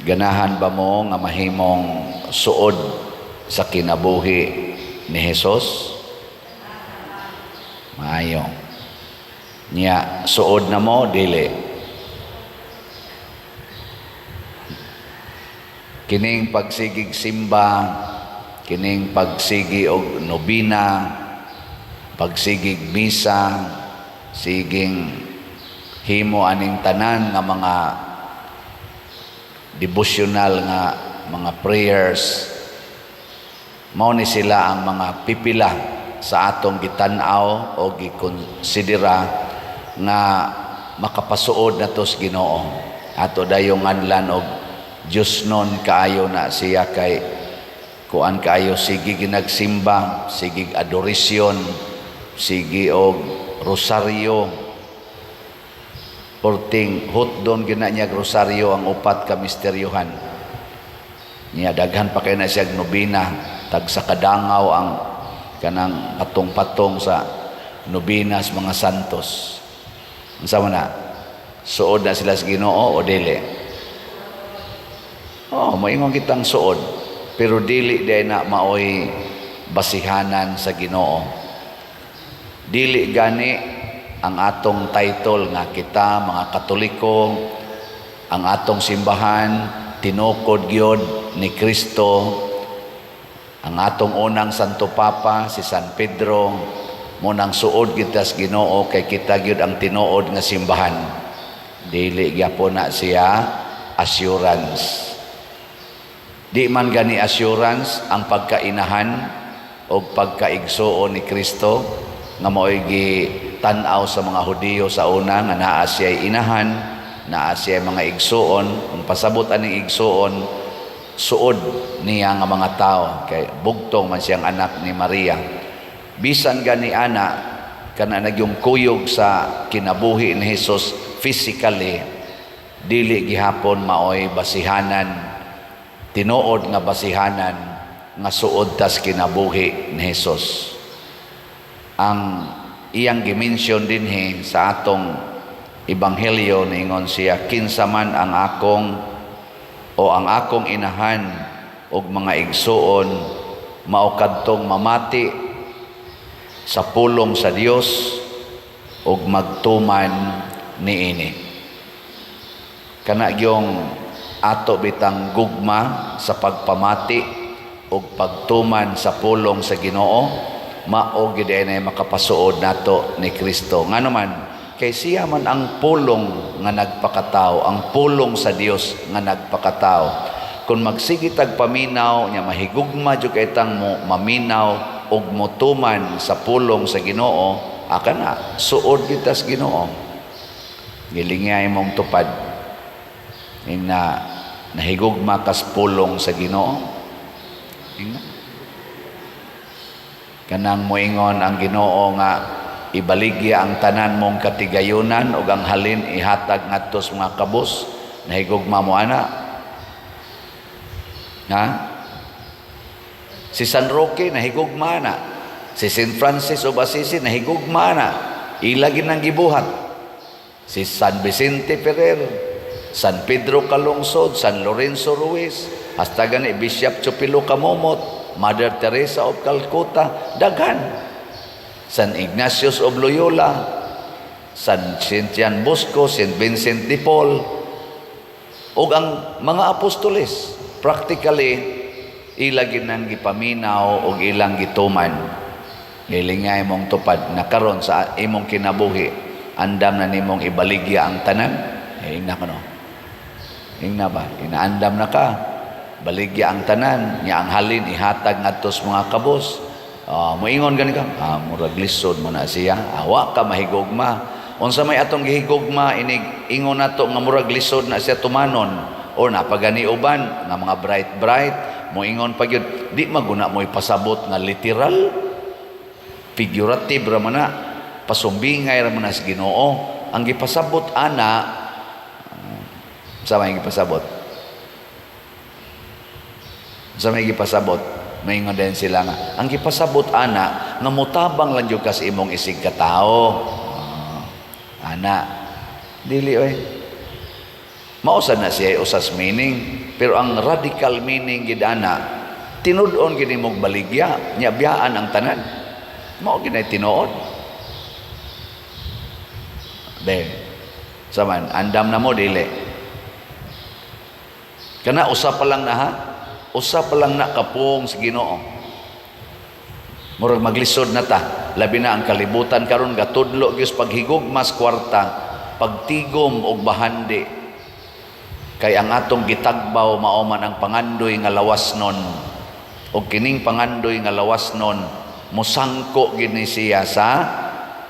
Ganahan ba mo nga mahimong suod sa kinabuhi ni Jesus? Maayo. Niya, suod na mo, dili. Kining pagsigig simba, kining pagsigi og nobina, pagsigig misa, siging himo aning tanan nga mga devotional nga mga prayers, mao ni sila ang mga pipila sa atong gitan-aw o gikonsidera nga makapasuod nato sa Ginoo. Ato dayong nganlan og Diyos nun kaayo na siya kay kuan kaayo sige ginagsimba, sige adorisyon, sige og rosaryo. Porting hutdon gina niya rosaryo ang upat ka misteryohan. Niya daghan pa kay na siya nobina, tag sa kadangaw ang kanang patong-patong sa nobinas mga santos. Unsa man na? Suod na sila sa Ginoo o dili? Moingon kitang suod, pero dili day na maoy basihanan sa Ginoo. Dili gani ang atong title nga kita mga Katoliko, ang atong simbahan tinukod gyud ni Kristo. Ang atong unang Santo Papa si San Pedro mo nang suod kita sa Ginoo kay kita gyud ang tinuod nga simbahan. Dili gyapon na siya assurance. Di man gani assurance ang pagkainahan o pagkaigsuon ni Kristo nga mao'y gitanaw sa mga Hudiyo sa una nga naa siya'y inahan, naa siya'y mga igsuon. Ang pasabot aning igsuon, suod niya nga mga tao kay bugtong man siyang anak ni Maria. Bisan gani ana kana nagyong kuyog sa kinabuhi ni Jesus physically, dili gihapon mao'y basihanan, tinuod nga basihanan nga suod tas kinabuhi ni Jesus. Ang iyang gimension dinhi sa atong ebanghelyo ningon siya, kinsa man ang akong inahan og mga igsuon mao kadtong mamati sa pulong sa Dios og magtuman niini. Kana gyung ato bitang gugma sa pagpamati o pagtuman sa pulong sa Ginoo, mao gid ay makapasuod nato ni Kristo. Ngano man kay siya man ang pulong nga nagpakatao, ang pulong sa Dios nga nagpakatao. Kung magsigi tag paminaw nya mahigugma jud kay tang mo maminaw og motuman sa pulong sa Ginoo, akana suod kita sa Ginoo. Gilingay mong tupad na nahigugma kas pulong sa Ginoo. Kanang moingon ang Ginoo nga ibaligya ang tanan mong katigayunan ug ang halin ihatag ngadto sa mga kabus, nahigugma mo ana. Ha? Si San Roque nahigugma na, si Saint Francis of Assisi nahigugma na, ila ginang gibuhat. Si San Vicente Ferrer, San Pedro Calungsod, San Lorenzo Ruiz, hasta gani Bishop Chupilo Camomot, Mother Teresa of Calcutta, daghan. San Ignatius of Loyola, San St. Bosco, St. Vincent de Paul, ug ang mga apostoles, practically, ilagin ng gipaminaw o ilang gituman. Nilingay mong tupad na karon sa imong kinabuhi, andam na nimong ibaligya ang tanan. Ingna ko no. Ingna ba? Inaandam na ka. Baligya ang tanan, niya ang halin ihatag ngadto sa mga kabos. Moingon gani ka, murag lisod mo na siya. Wa ka mahigugma. Unsa may atong gihigugma inig ingon nato nga murag lisod na siya tumanon o napagani uban nga mga bright moingon pa gyud di maguna mo ipasabot nga literal, figurative ra man na, pasumbingay ra man na sa Ginoo. Ang gipasabot ana sa may gipasabot. Sa may gipasabot, maingon din sila nga, ang gipasabot ana nga mutabang lang jud kas imong isig ka tao. Ana, dili oy. Mausa na siya usas meaning, pero ang radical meaning gid ana tinud-on gid imong baligya nya biyaan ang tanan. Mao gid ay tinuod. Ben, saman andam na mo dili. Kana usa pa lang na ha, usa pa lang na kapong sa Ginoo. Murag maglisod na ta, labi na ang kalibutan karon gatudlo gyud paghigugmas kwarta, pagtigom og bahandi. Kay ang atong gitagbaw mao man ang pangandoy nga lawas nun. O kining pangandoy nga lawas nun, musangko gid ni siya sa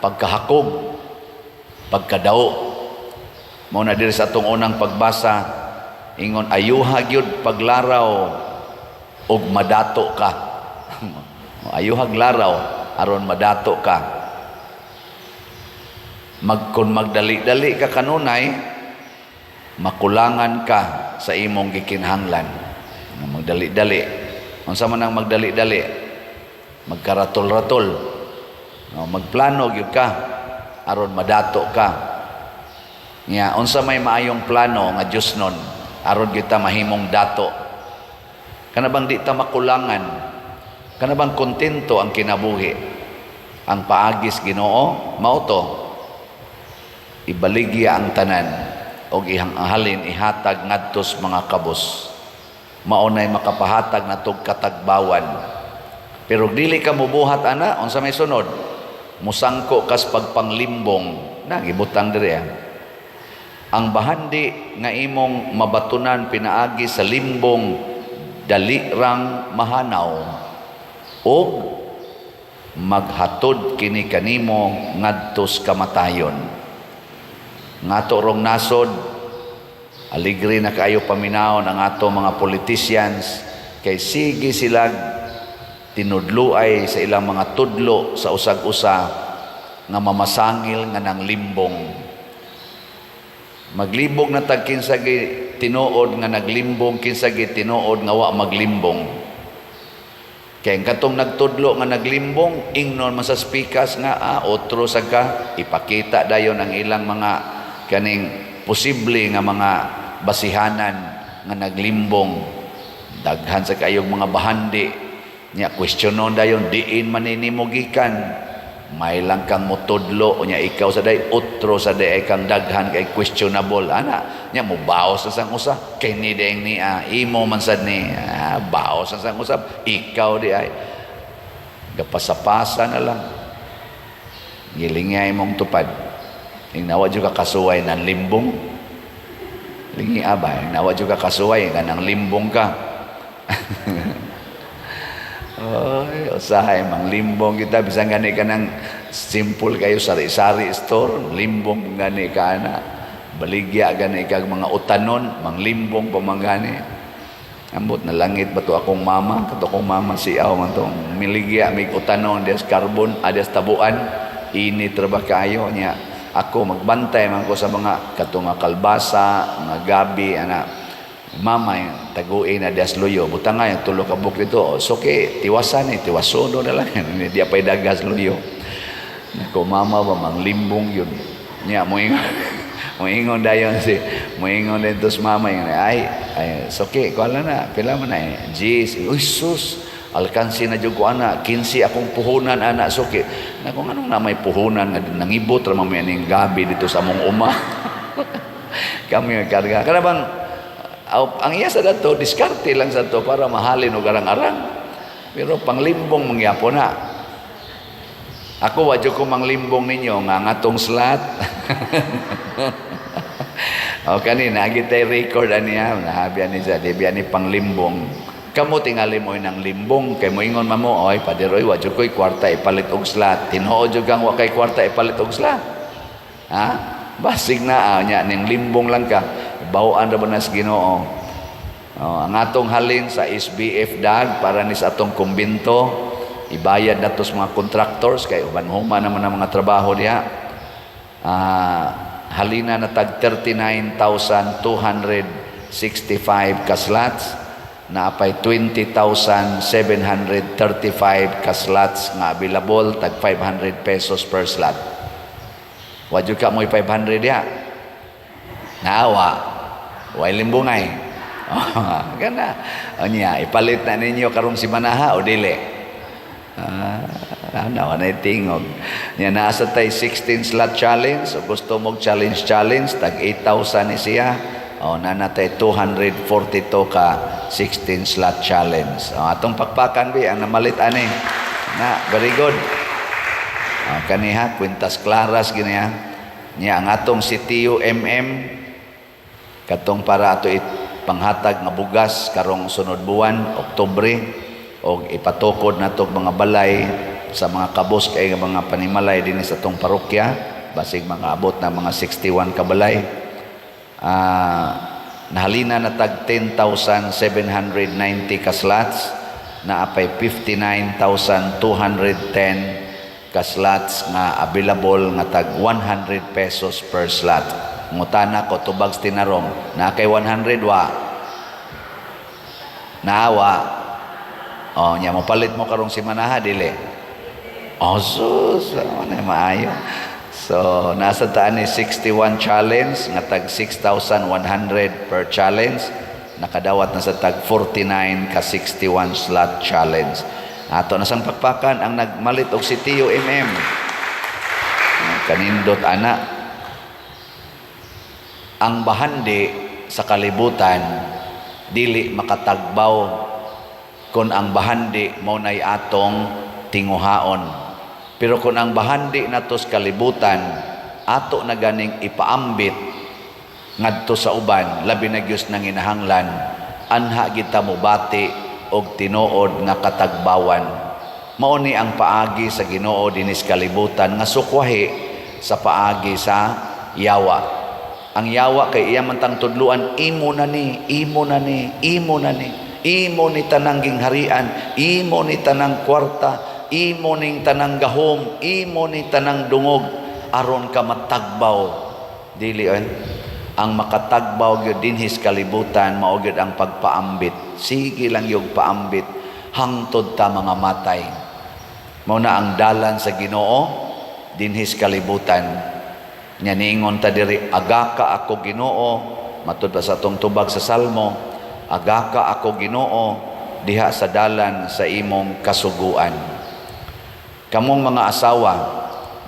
pagkahakog, pagkadao. Mao na diri sa atong unang pagbasa, ingon ayuha gyud paglaraw og madato ka. Ayuhag laraw aron madato ka. Kun magdali-dali ka kanunay, makulangan ka sa imong gikinahanglan. Magdali-dali. Unsa man ang magdali-dali? Magkaratol-ratol. Magplano gyud ka aron madato ka. Nya unsa may maayong plano nga Dios nun aron kita mahimong dato. Kana bang di ta makulangan? Kana bang kontento ang kinabuhi? Ang paagis Ginoo mao to. Ibaligya ang tanan og ihang halin ihatag ngadtos mga kabos. Maunay makapahatag natog katagbawan. Pero dili ka mubuhat ana, unsa may sunod? Musangko kas pagpanglimbong. Nagibutang diri. Ang bahandi nga imong mabatunan pinaagi sa limbong dalirang mahanaw og maghatod kini kanimo ngadtos kamatayon. Ngato rong nasod, aligre na kayo paminawon ang ato mga politicians kay sige sila tinudluay sa ilang mga tudlo sa usag-usa nga mamasangil nga nang limbong. Maglibog na tag kinsa gi tinuod nga naglimbong, kinsa gi tinuod nga wa maglimbong. Kaya katong nagtudlo nga naglimbong, ingnon man sa speakers nga, otro sa ka, ipakita dayon ang ilang mga kaning posible nga mga basihanan nga naglimbong. Daghan sa kayong mga bahandi, nya questionon dayon, diin maninimugikan. May lang kang mutudlo, nya ikaw sa day, otro sa day ay kang daghan kay questionable. Ana, nya mo baos sa sang usa, kay ni deng ni imo man sad ni, baos sa sang usab, ikaw di ay. Gapasa-pasa na lang. Gilingay mong tupad. Ingnawa juga kasuway ng limbong. Lingi abay, ingnawa juga kasuway nga ng limbong ka. Oy, usahay mang limbong kita bisan gani ka ng simple kayo sari-sari store, limbong gani ka na. Baligya gani ka mga utanon, mang limbong pamangani. Ambot na langit ba to akong mama, kato akong mama siaw man to. Miligya mig utanon des carbon, ades tabuan, init ra ba kayo niya. Ako magbantay man ko sa mga kato nga kalbasa, mga gabi ana. Mama yung taguin na das luyo, butang nga yung tulo ka buk dito, soke, tiwasan tiwasodo na lang, hindi apay dagas luyo. Nako mama ba, mang limbong yun. Niya, muingon dayon si, muingon din tos mama yung, ay, soke, kuala na, pila man na, Jis, uy sus, alkansi na dyan ko ana, 15 akong puhunan ana, soke. Nako anong na may puhunan, nangibot ramang may aning gabi dito sa mong uma. Kami may karga. Kana bang, ang iya sa dato, diskarte lang sa to para mahalin o garang-arang. Pero panglimbong mangyapo na. Ako, wadyo ko manglimbong ninyo, nga ngatong slat. O kanina, agitay record aniya, nahabian ni sa, dibiyan ni panglimbong. Kamu tingali mo ng limbong, kay mo ingon mamo, oy, padiroy, wadyo ko'y kwarta ipalit og slat. Tinoo dyo kang wakay kwarta ipalit og slat. Ha? Basig na, nya, ning limbong lang ka. Bawaan ra ba nas Ginoo. Ang atong halin sa SBF DAG para ni sa atong kumbinto, ibayad nato sa mga contractors kay uban-huma naman ang mga trabaho diha. Halina na tag 39,265 ka slots, na apay 20,735 ka slots nga available, tag 500 pesos per slot. Wadyo ka mo'y 500 diha. Naawa. Way limbungay. Gana. O niya, ipalit na ninyo karong si Manaha o dili? Nawa na tingog. Niya, nasa tayo 16 slot challenge. O gusto mong challenge, tag 8,000 ni siya. O nanatay 242 ka 16 slot challenge. O atong pakpakan bi, ang namalit ani. Na, very good. O kaniha, kwintas claras giniya. Niya, ang atong CTU katong para ato panghatag nga bugas karong sunod buwan, Oktubre, o ipatukod na to mga balay sa mga kabos kay mga panimalay din sa tong parokya, basig mga abot na mga 61 ka balay. Nahalina na tag 10,790 ka slots, na apay 59,210 ka slots nga available nga tag 100 pesos per slot. Ngutana ko tubags tinarong na kay 100 wa naawa. O nya mo palit mo karong si Manaha dili. O sus, ano maayo. So nasa taan ni 61 challenge nga tag 6,100 per challenge, nakadawat na sa tag 49 ka 61 slot challenge. Ato na sang pakpakan ang nagmalit og CTU kanindot ana. Ang bahandi sa kalibutan dili makatagbaw kung ang bahandi mo nay atong tinguhaon. Pero kung ang bahandi nato sa kalibutan ato na ganing ipaambit ngadto sa uban, labi na gyud nang inahanglan, anha kita mobati og tinuod nga katagbawan. Mao ni ang paagi sa Ginoo dinis kalibutan nga sukwahi sa paagi sa yawa. Ang yawa kay iya man tang tudluan, imo na ni, imo na ni, imo na ni, imo ni tanang gingharian, imo ni tanang kwarta, imo ning tanang gahom, imo ni tanang dungog, aron ka matagbaw. Dili ang makatagbaw gyud dinhis kalibutan mao gyud ang pagpaambit. Sige lang yung paambit hangtod ta mga matay. Mao na ang dalan sa Ginoo dinhis kalibutan. Nya niingon ta diri, agaka ako Ginoo, matud pa sa atong tubag sa Salmo, agaka ako Ginoo diha sa dalan sa imong kasuguan. Kamong mga asawa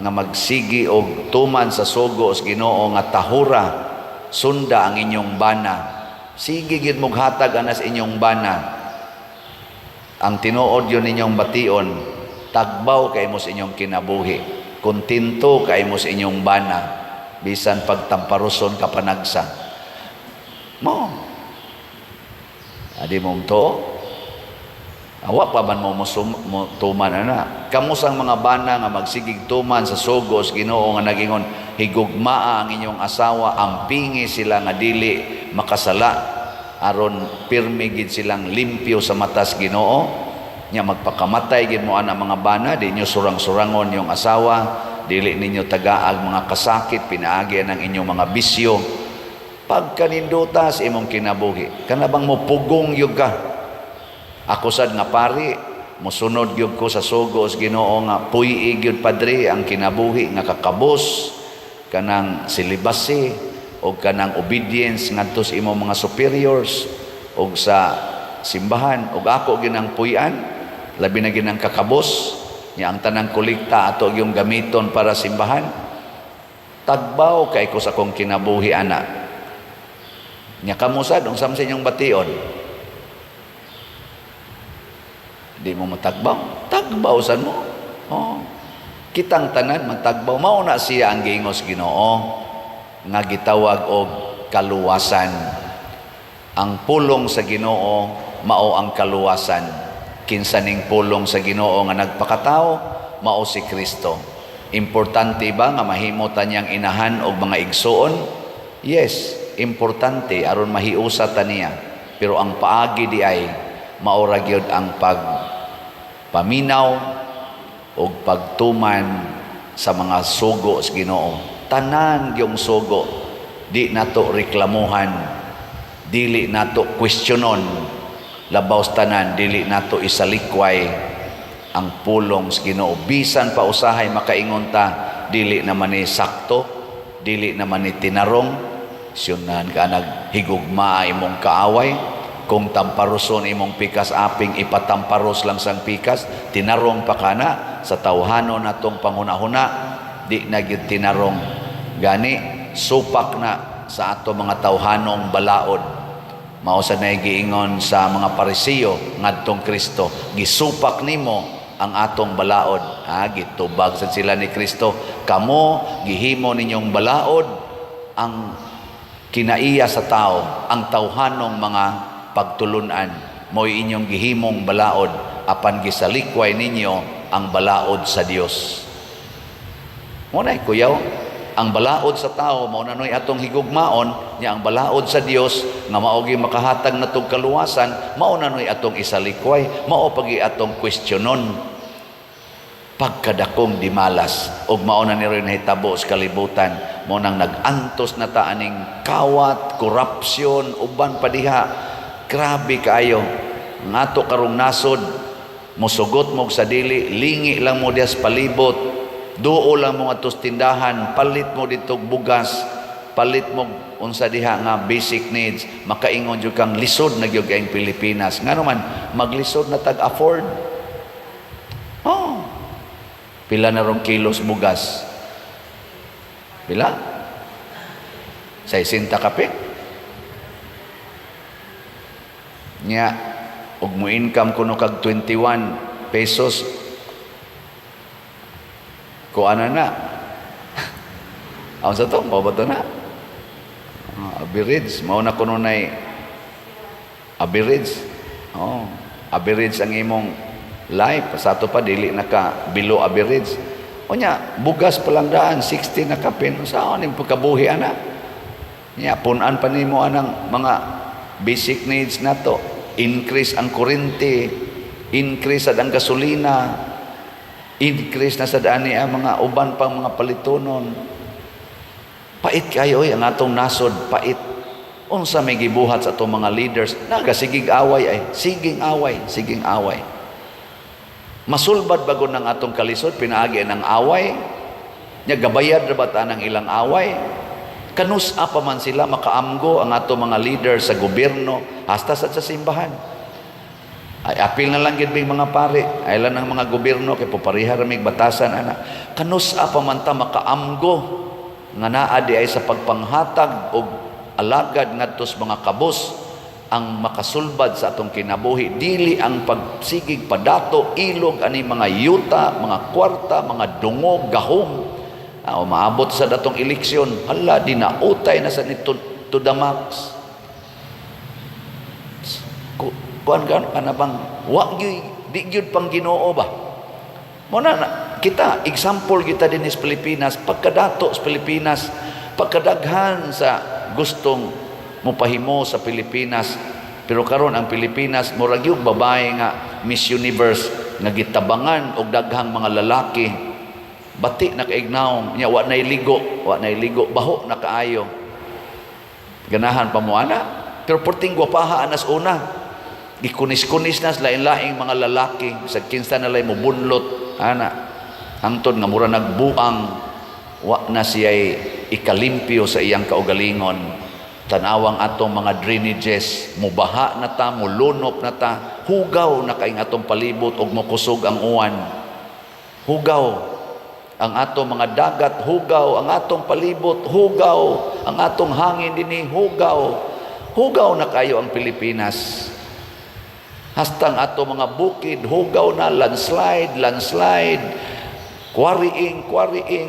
nga magsigi og tuman sa sugo sa Ginoo nga tahura, sunda ang inyong bana. Sige gid mong hatag anas inyong bana. Ang tinuod yun ninyong bation, tagbaw kay mo sa inyong kinabuhi. Kontento kay mo sa inyong bana. Bisan pagtamparuson ka panagsa. Mo. Adi mong to. Awa pa man mo tuman na. Kamusang mga bana nga magsigig tuman sa sugos Ginoo nga nagingon higugmaa ang inyong asawa, ampingi sila nga dili makasala aron pirmi gid silang limpyo sa matas Ginoo. Nya magpakamatay gid mo ana mga bana, di nyo surang-surangon yung asawa. Dili ninyo tagaag mga kasakit, pinaagi ng inyong mga bisyo. Pagkaninduta sa imong kinabuhi, kanabang mo pugong yug ka. Ako sad nga pari, musunod yug ko sa sugos Ginoo nga puyi gyud padre ang kinabuhi nga kakabos kanang silibasi o kanang obedience ngadto sa imong mga superiors o sa simbahan o ako ginang puyan, labi na ginang kakabos. Nya ang tanang kolekta ato yung gamiton para simbahan. Tagbaw kay ko sa kong kinabuhi ana. Nya kamusad unsam sa inyong bation? Di mo matagbaw. Tagbaw san mo. Oh. Kitang tanan matagbaw, mao na siya ang giingos Ginoo nga gitawag og kaluwasan. Ang pulong sa Ginoo mao ang kaluwasan. Kinsa ning pulong sa Ginoo nga nagpakatao mao si Kristo. Importante ba nga mahimo ta niyang inahan og mga igsoon? Yes, importante aron mahiusa ta niya. Pero ang paagi di ay maura gyud ang pagpaminaw og pagtuman sa mga sugo sa Ginoo. Tanan yung sugo, di nato reklamuhan, dili nato questionon. Labaw tanan, dili nato isalikway ang pulong sa Ginoo. Bisan pa usahay makaingon ta, dili naman ni sakto, dili naman ni tinarong, Siyunan ka naghigugma imong kaaway. Kung tamparuson imong pikas aping ipatamparos lang sang pikas, tinarong pa kana sa tawhano natong panghunahuna, di na gyud tinarong gani, supak na sa ato mga tawhanong balaod. Mao sa nay giingon sa mga Parisiyo ngadtong Kristo, gisupak nimo ang atong balaod. Gitubag sa sila ni Kristo, kamo gihimo ninyong balaod ang kinaiya sa tao, ang tawhanong mga pagtulunan, mo'y inyong gihimong balaod, apan gisalikway ninyo ang balaod sa Dios. Muna'y kuyaw, ang balaod sa tao, maunanoy atong higugmaon, niya ang balaod sa Dios, nga maogi makahatag na tong kaluwasan, maunanoy atong isalikway, mao pagi atong kwestiyonon, pagkadakong dimalas, ug mauna ni rin hitabo sa kalibutan, mo nang nag-antos na taaning kawat, korupsyon, uban pa diha. Grabe kaayo, nga to karong nasod, musugot mo sa dili, lingi lang mo dias palibot, duo lang mo atos tindahan, palit mo dito bugas, palit mo unsa diha nga basic needs, makaingon jud kang lisod na gyud kaayong Pilipinas. Nga naman, maglisod na tag-afford. Pila na rong kilos bugas? Pila? 60 kape? Nya, ug mo income kuno kag 21 pesos, kuana na. Aun sa to, mabato na. Average, mao na kuno nay average. Average ang imong life. Sa ato pa dili naka below average. Unya, bugas pa lang daan 60 na kapin. Saan ning pagkabuhi ana? Nya, punan pa nimo anang mga basic needs nato. Increase ang kuryente, increase ang gasolina, increase na sa dani ang mga uban pang mga palitonon. Pait kayo ang atong nasod, pait. Unsa may gibuhat sa atong mga leaders, nagasigig away ay, siging away. Masulbad bago ng atong kalisod, pinaagi ng away, nya gabayad ra ba ta ng ilang away? Kanus-a pa man sila makaamgo ang ato mga leader sa gobyerno hasta sa simbahan. Ay apil na lang gid mga pare, ay lang ang mga gobyerno kay popariha ra mig batasan ana. Kanus-a pa man ta makaamgo nga naa di ay sa pagpanghatag og alagad ngadto sa mga kabus ang makasulbad sa atong kinabuhi, dili ang pagsigig padato ilog ani mga yuta, mga kwarta, mga dungog, gahom. Maabot sa datong eleksyon, hala, dinautay na sa nito to the max. Kuan ka na bang, di gyud pang Ginoo ba? Muna na, kita, example kita din sa Pilipinas, pagkadato sa Pilipinas, pagkadaghan sa gustong mupahimo sa Pilipinas, pero karon ang Pilipinas, murag yung babae nga Miss Universe, nga gitabangan og daghang mga lalaki, bati na kaignaw niya, wa nay ligo, baho na kaayo, ganahan pa mo ana, pero porting gwapaha anas una, gikunis-kunis na lain-laing mga lalaki, sa kinsa na lay mo bunlot ana, hangtod nga mura nagbuang, wa na siya'y ikalimpyo sa iyang kaugalingon. Tanawang atong mga drainages, mubaha na ta, mulunop na ta, hugaw na kaing atong palibot og mokusog ang uwan, hugaw ang atong mga dagat, hugaw ang atong palibot, hugaw ang atong hangin dinhi, hugaw na kayo ang Pilipinas. Hastang atong mga bukid, hugaw na, landslide, quarrying,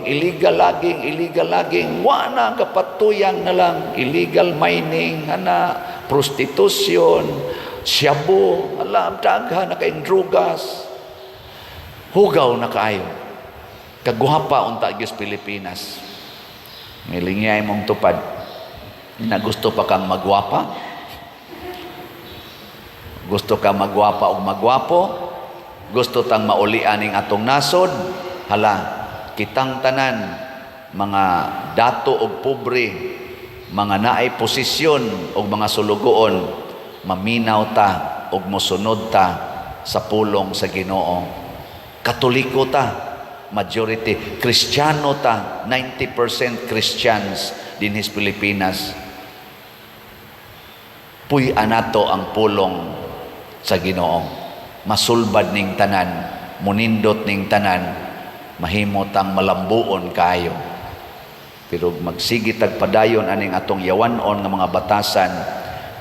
illegal logging, wa na kapatuyang na lang, illegal mining, prostitution, shabu, alam, daghan na kayong drugas, hugaw na kayo. Kaguhapa unta gyud Pilipinas. Milingay mong tupad na gusto pa kang magwapa, gusto ka magwapa o magwapo, gusto tang maulian ning atong nasod, hala, kitang tanan mga dato og pobre, mga naay posisyon og mga sulugoon, maminaw ta og mosunod ta sa pulong sa Ginoo. Katoliko ta, majority Kristiyano ta, 90% Christians din sa Pilipinas. puy-an nato ang pulong sa Ginoo. Masulbad ning tanan, munindot ning tanan, mahimot ang malambuon kayo. Pero magsigit ag padayon aning atong yawanon nga mga batasan,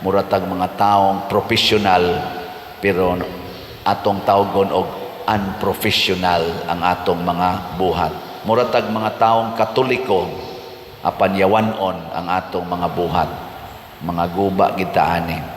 muratag mga taong professional, pero atong tawgon og unprofessional ang atong mga buhat. Muratag mga taong katoliko, apan yawanon ang atong mga buhat. Mga guba kita ani.